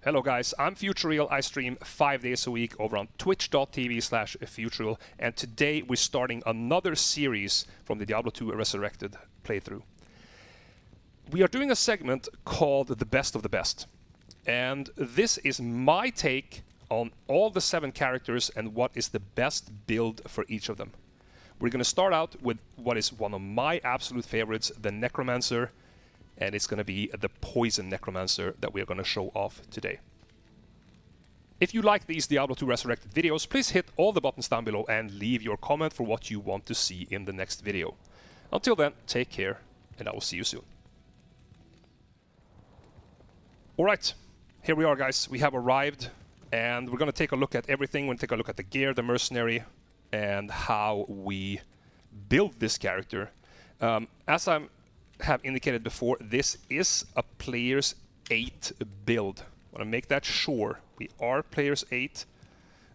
Hello guys, I'm Futureal. I stream 5 days a week over on twitch.tv/Futureal, and today we're starting another series from the Diablo 2 Resurrected playthrough. We are doing a segment called The Best of the Best, and this is my take on all the 7 characters and what is the best build for each of them. We're going to start out with what is one of my absolute favorites, the Necromancer, and it's going to be the Poison Necromancer that we're going to show off today. If you like these Diablo 2 Resurrected videos, please hit all the buttons down below and leave your comment for what you want to see in the next video. Until then, take care, and I will see you soon. Alright, here we are guys, we have arrived, and we're going to take a look at everything. We're going to take a look at the gear, the mercenary, and how we build this character. As I have indicated before, this is a player's 8 build. I want to make that sure. We are players 8.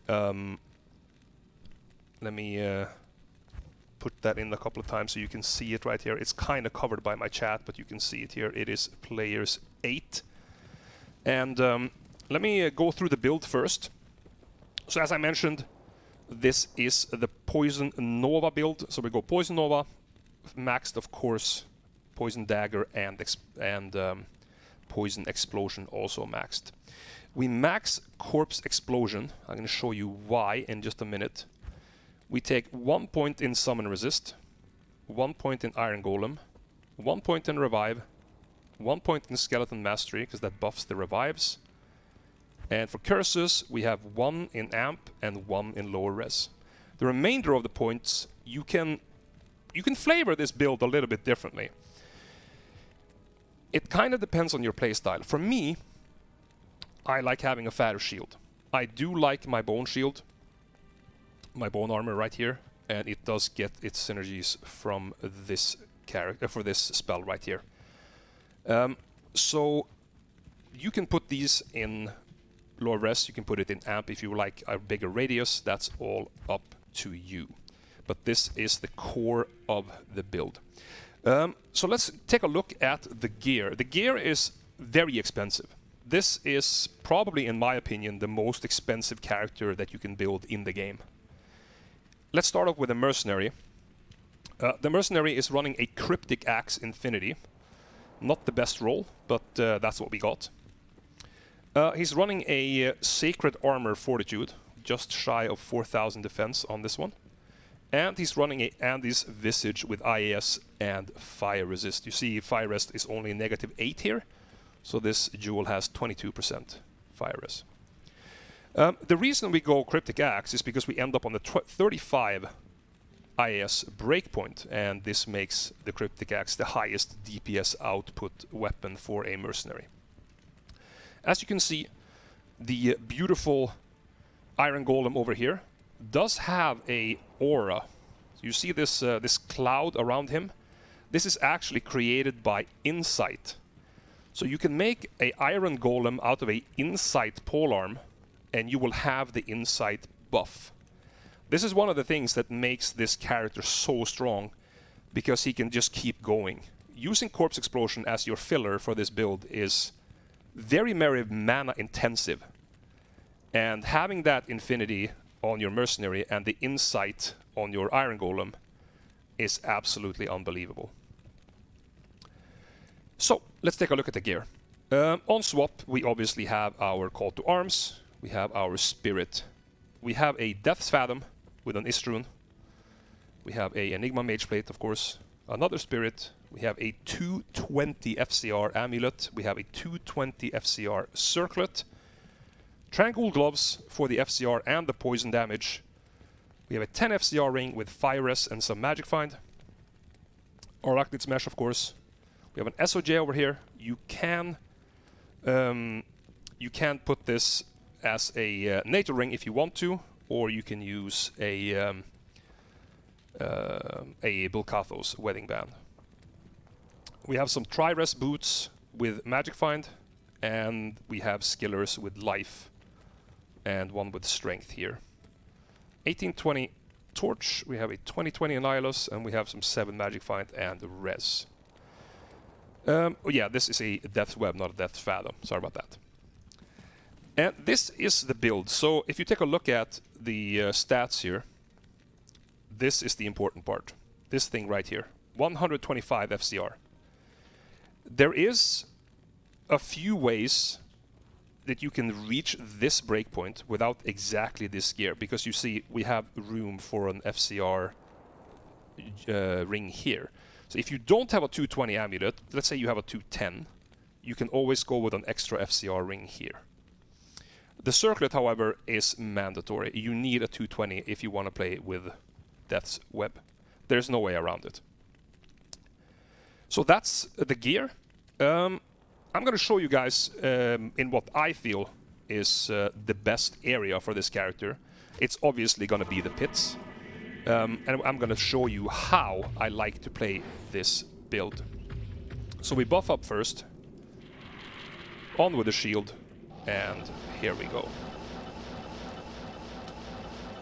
Let me put that in a couple of times so you can see it right here. It's kind of covered by my chat, but you can see it here. It is players 8. And let me go through the build first. So as I mentioned, this is the Poison Nova build. So we go Poison Nova, maxed of course, Poison Dagger and Poison Explosion also maxed. We max Corpse Explosion. I'm going to show you why in just a minute. We take 1 point in Summon Resist, 1 point in Iron Golem, 1 point in Revive, 1 point in Skeleton Mastery, because that buffs the revives. And for curses, we have 1 in Amp and 1 in Lower Res. The remainder of the points, you can flavor this build a little bit differently. It kind of depends on your playstyle. For me, I like having a fatter shield. I do like my bone shield, my bone armor right here, and it does get its synergies from this character for this spell right here. So you can put these in lower res, you can put it in amp if you like a bigger radius. That's all up to you. But this is the core of the build. So let's take a look at the gear. The gear is very expensive. This is probably, in my opinion, the most expensive character that you can build in the game. Let's start off with a Mercenary. The Mercenary is running a Cryptic Axe Infinity. Not the best roll, but that's what we got. He's running a Sacred Armor Fortitude, just shy of 4,000 defense on this one. And he's running a Andy's Visage with IAS and Fire Resist. You see, Fire Resist is only -8 here, so this jewel has 22% Fire Resist. The reason we go Cryptic Axe is because we end up on the 35 IAS breakpoint, and this makes the Cryptic Axe the highest DPS output weapon for a Mercenary. As you can see, the beautiful Iron Golem over here does have a aura. You see this this cloud around him? This is actually created by Insight. So you can make a Iron Golem out of a Insight polearm, and you will have the Insight buff. This is one of the things that makes this character so strong, because he can just keep going. Using Corpse Explosion as your filler for this build is very mana intensive, and having that Infinity on your Mercenary and the Insight on your Iron Golem is absolutely unbelievable. So, let's take a look at the gear. On swap, we obviously have our Call to Arms, we have our Spirit, we have a Death's Fathom with an Istrun, we have a Enigma Mage Plate, of course, another Spirit, we have a 220 FCR Amulet, we have a 220 FCR Circlet, Tranquil Gloves for the FCR and the poison damage. We have a 10 FCR ring with Fire Res and some Magic Find. Arachnid's Mesh, of course. We have an SOJ over here. You can put this as a NATO ring if you want to, or you can use a Bulkathos Wedding Band. We have some Tri-Res boots with Magic Find, and we have Skillers with Life and one with Strength here. 1820 Torch, we have a 2020 Annihilus, and we have some 7 Magic Find and Res. Oh yeah, this is a Death's Web, not a Death's Fathom. Sorry about that. And this is the build. So if you take a look at the stats here, this is the important part. This thing right here, 125 FCR. There is a few ways that you can reach this breakpoint without exactly this gear, because you see we have room for an FCR ring here. So if you don't have a 220 amulet, let's say you have a 210, you can always go with an extra FCR ring here. The circlet, however, is mandatory. You need a 220 if you want to play with Death's Web. There's no way around it. So that's the gear. I'm going to show you guys in what I feel is the best area for this character. It's obviously going to be the pits. And I'm going to show you how I like to play this build. So we buff up first. On with the shield. And here we go.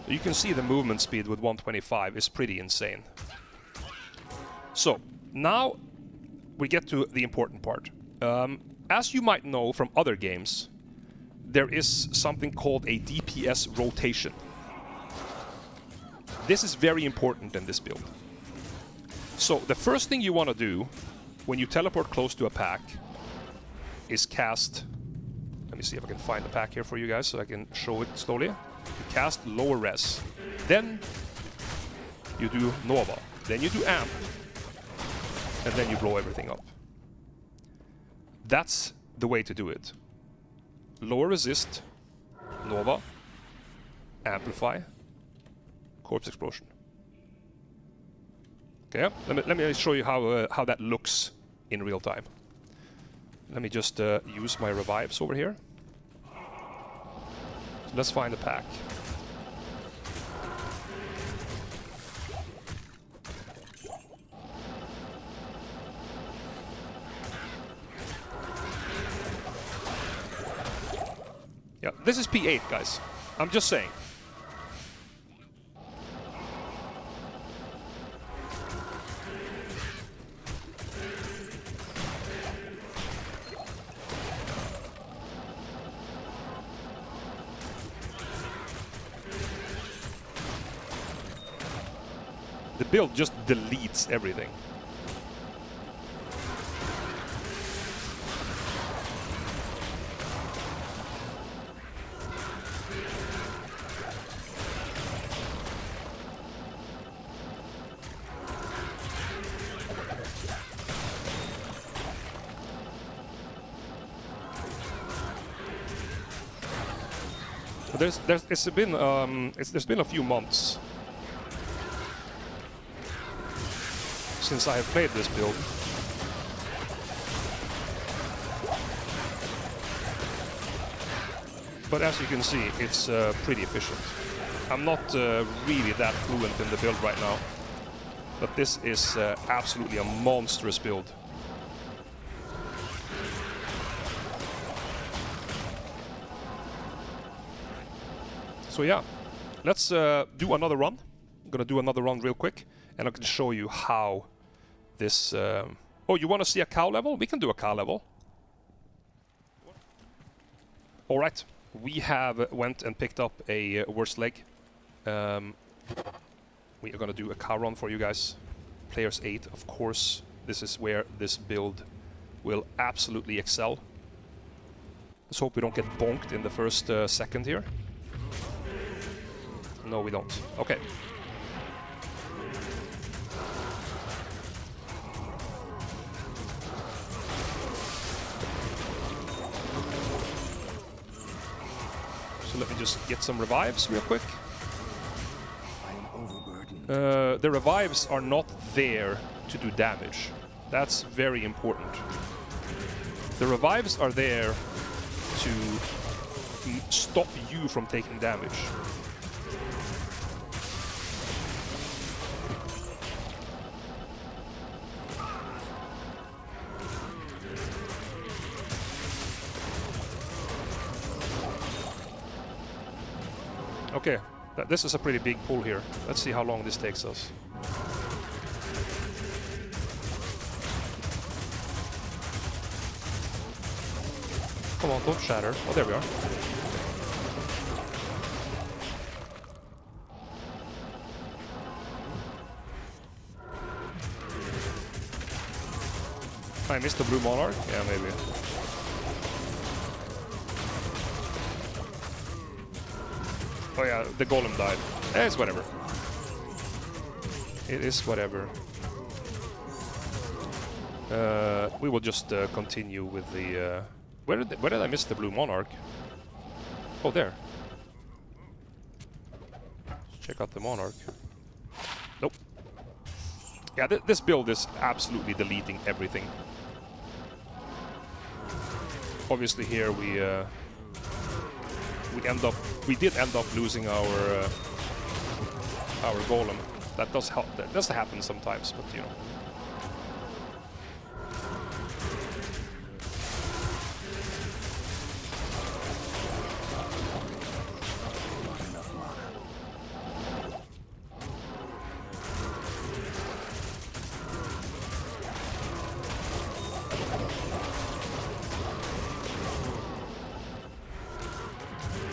You can see the movement speed with 125 is pretty insane. So, now we get to the important part. As you might know from other games, there is something called a DPS rotation. This is very important in this build. So the first thing you want to do when you teleport close to a pack is cast... Let me see if I can find the pack here for you guys so I can show it slowly. You cast lower res. Then you do Nova. Then you do Amp. And then you blow everything up. That's the way to do it. Lower resist, Nova, Amplify, Corpse Explosion. Okay, let me show you how that looks in real time. Let me just use my revives over here. So let's find the pack. Yeah, this is P8, guys. I'm just saying. The build just deletes everything. There's been a few months since I have played this build. But as you can see, it's pretty efficient. I'm not really that fluent in the build right now, but this is absolutely a monstrous build. So yeah, let's do another run. I'm gonna do another run real quick, and I can show you how this... Oh, you want to see a Cowlevel? We can do a Cowlevel. Alright, we have went and picked up a worst leg. We are gonna do a cow run for you guys. Players 8, of course. This is where this build will absolutely excel. Let's hope we don't get bonked in the first second here. No, we don't. Okay. So let me just get some revives real quick. The revives are not there to do damage. That's very important. The revives are there to stop you from taking damage. Okay, this is a pretty big pull here. Let's see how long this takes us. Come on, don't shatter. Oh, there we are. I missed the blue monarch? Yeah, maybe. Oh yeah, the golem died. It's whatever. It is whatever. We will just continue with the... Where did I miss the blue monarch? Oh, there. Let's check out the monarch. Nope. Yeah, this build is absolutely deleting everything. Obviously here we did end up losing our golem. That does happen sometimes, but you know.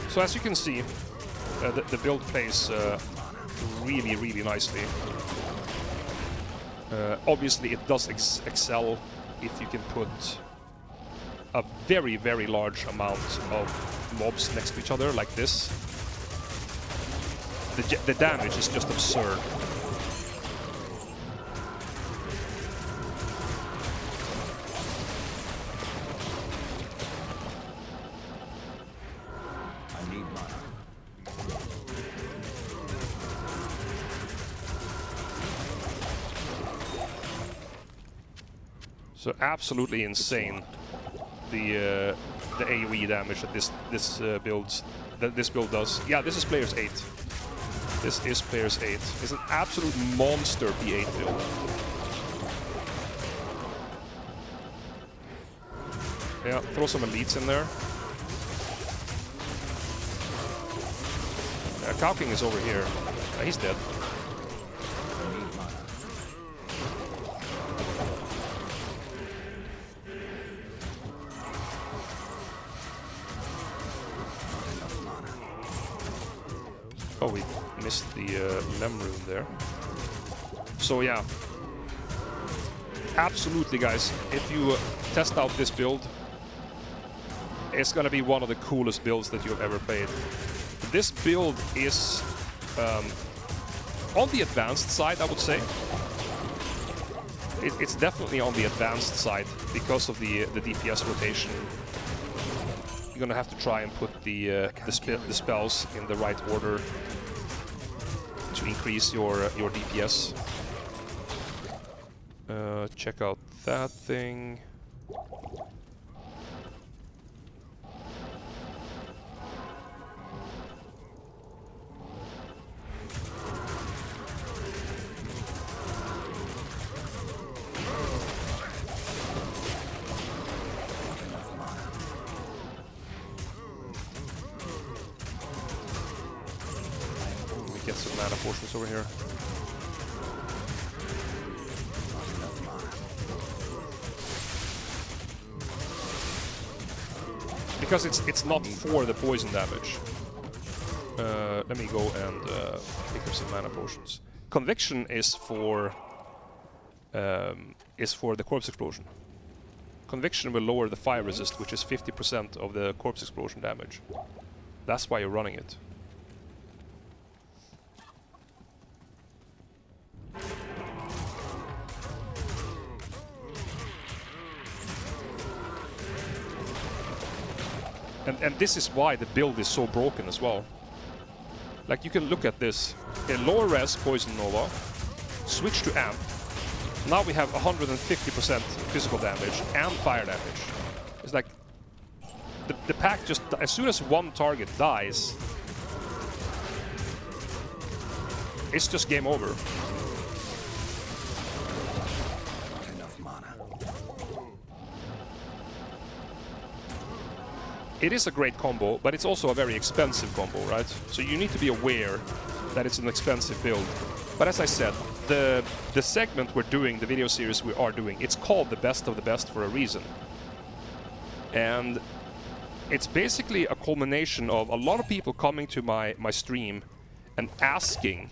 So as you can see, the build plays really, really nicely. Obviously, it does excel if you can put a very, very large amount of mobs next to each other, like this. The damage is just absurd. So absolutely insane, the AoE damage that this build does. Yeah, this is player's 8. This is player's 8. It's an absolute monster P8 build. Yeah, throw some elites in there. Cow King is over here. He's dead. Oh, we missed the Lem rune there. So yeah, absolutely guys, if you test out this build, it's gonna be one of the coolest builds that you've ever played. This build is on the advanced side, I would say. It's definitely on the advanced side because of the DPS rotation. You're gonna have to try and put the spells in the right order to increase your DPS. Check out that thing. Get some mana potions over here. Because it's not for the poison damage. Let me go and pick up some mana potions. Conviction is for the corpse explosion. Conviction will lower the fire resist, which is 50% of the corpse explosion damage. That's why you're running it. And this is why the build is so broken as well. Like, you can look at this. In lower res Poison Nova, switch to Amp. Now we have 150% physical damage and fire damage. It's like, the pack just, as soon as one target dies, it's just game over. It is a great combo, but it's also a very expensive combo, right? So you need to be aware that it's an expensive build. But as I said, the segment we're doing, the video series we are doing, it's called the best of the best for a reason. And it's basically a culmination of a lot of people coming to my stream and asking,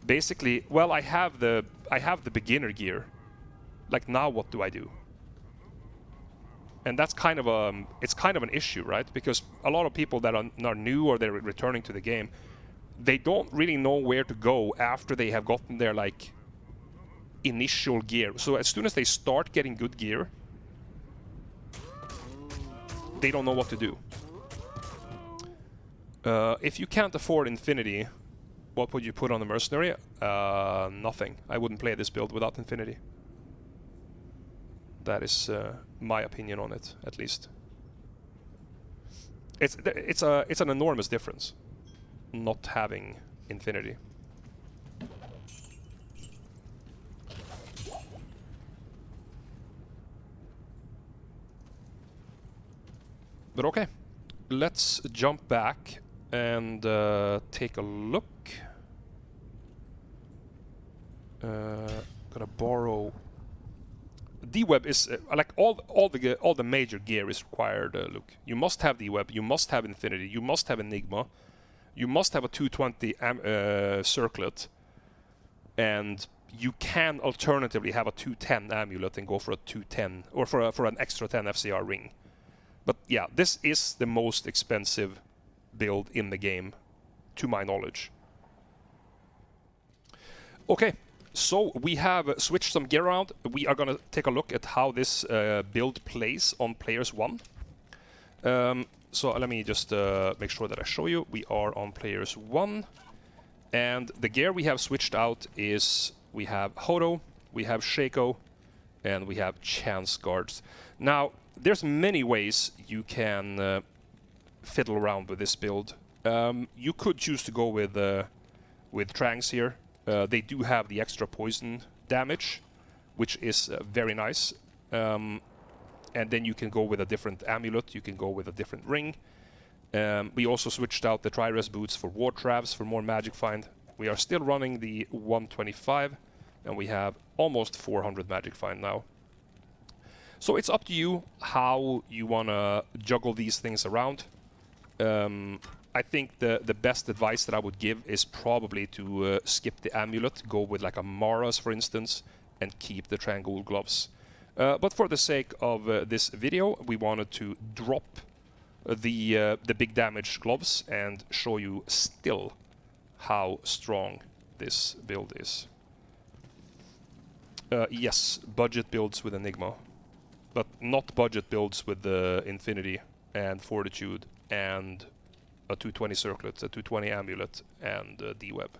basically, well, I have the beginner gear. Like, now what do I do? And that's kind of it's kind of an issue, right? Because a lot of people that are new or they're returning to the game, they don't really know where to go after they have gotten their like initial gear. So as soon as they start getting good gear, they don't know what to do. If you can't afford Infinity, what would you put on the Mercenary? Nothing. I wouldn't play this build without Infinity. That is my opinion on it, at least. It's an enormous difference not having Infinity. But okay, let's jump back and take a look. Gonna borrow. D-Web is like all the major gear is required, Luke. You must have D-Web, you must have Infinity, you must have Enigma, you must have a 220 circlet, and you can alternatively have a 210 amulet and go for a 210 or for an extra 10 FCR ring. But yeah, this is the most expensive build in the game, to my knowledge. Okay. So we have switched some gear around. We are going to take a look at how this build plays on players 1. So let me just make sure that I show you. We are on players 1. And the gear we have switched out is we have Hodo, we have Shaco, and we have Chance Guards. Now, there's many ways you can fiddle around with this build. You could choose to go with Trangs here. They do have the extra poison damage, which is very nice. And then you can go with a different amulet, you can go with a different ring. We also switched out the Tri-Res boots for War Travs for more magic find. We are still running the 125, and we have almost 400 magic find now. So it's up to you how you want to juggle these things around. I think the best advice that I would give is probably to skip the amulet, go with like a Mara's for instance, and keep the Triangle gloves. But for the sake of this video, we wanted to drop the big damage gloves and show you still how strong this build is. Yes, budget builds with Enigma, but not budget builds with the Infinity and Fortitude and a 220 circlet, a 220 amulet, and D-Web.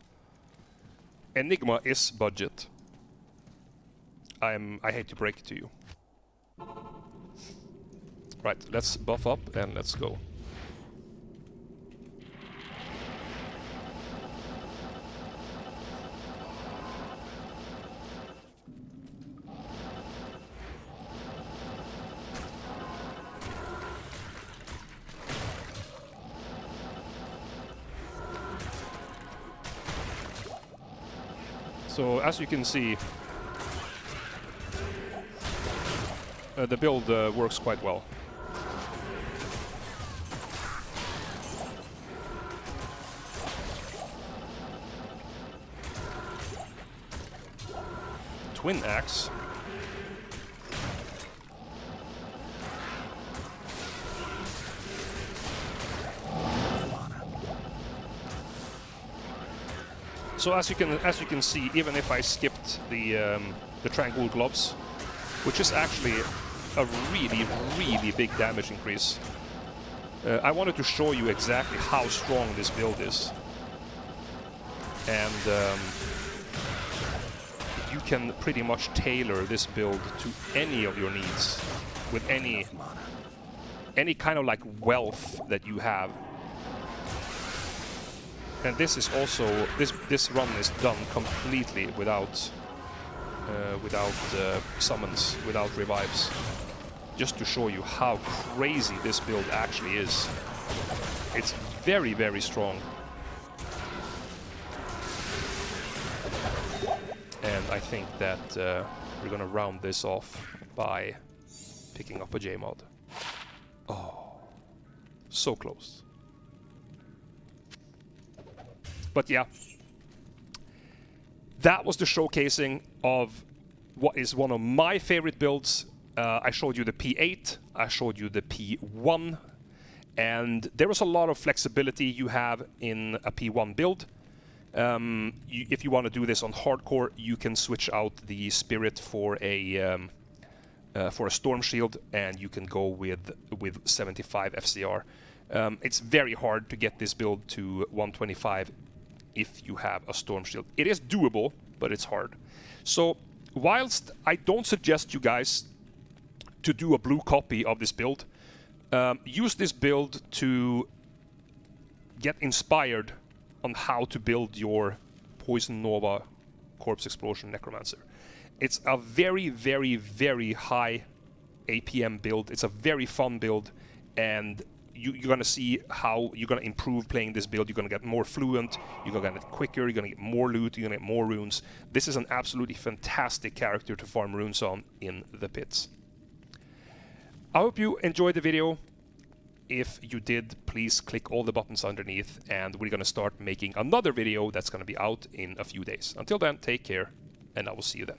Enigma is budget. I hate to break it to you. Right, let's buff up and let's go. So as you can see, the build works quite well. Twin axe. So as you can see, even if I skipped the Tranquil gloves, which is actually a really big damage increase, I wanted to show you exactly how strong this build is, and you can pretty much tailor this build to any of your needs with any kind of like wealth that you have. And this is also this run is done completely without summons, without revives, just to show you how crazy this build actually is. It's very strong, and I think that we're gonna round this off by picking up a J-mod. Oh, so close. But yeah, that was the showcasing of what is one of my favorite builds I showed you the P8, I showed you the P1, and there is a lot of flexibility you have in a P1 build. If you want to do this on hardcore, you can switch out the spirit for a storm shield, and you can go with 75 FCR. It's very hard to get this build to 125 if you have a storm shield. It is doable, but it's hard. So whilst I don't suggest you guys to do a blue copy of this build, use this build to get inspired on how to build your Poison Nova Corpse Explosion Necromancer. It's a very, very, very high APM build. It's a very fun build, and you're going to see how you're going to improve playing this build. You're going to get more fluent, you're going to get quicker, you're going to get more loot, you're going to get more runes. This is an absolutely fantastic character to farm runes on in the pits. I hope you enjoyed the video. If you did, please click all the buttons underneath, and we're going to start making another video that's going to be out in a few days. Until then, take care, and I will see you then.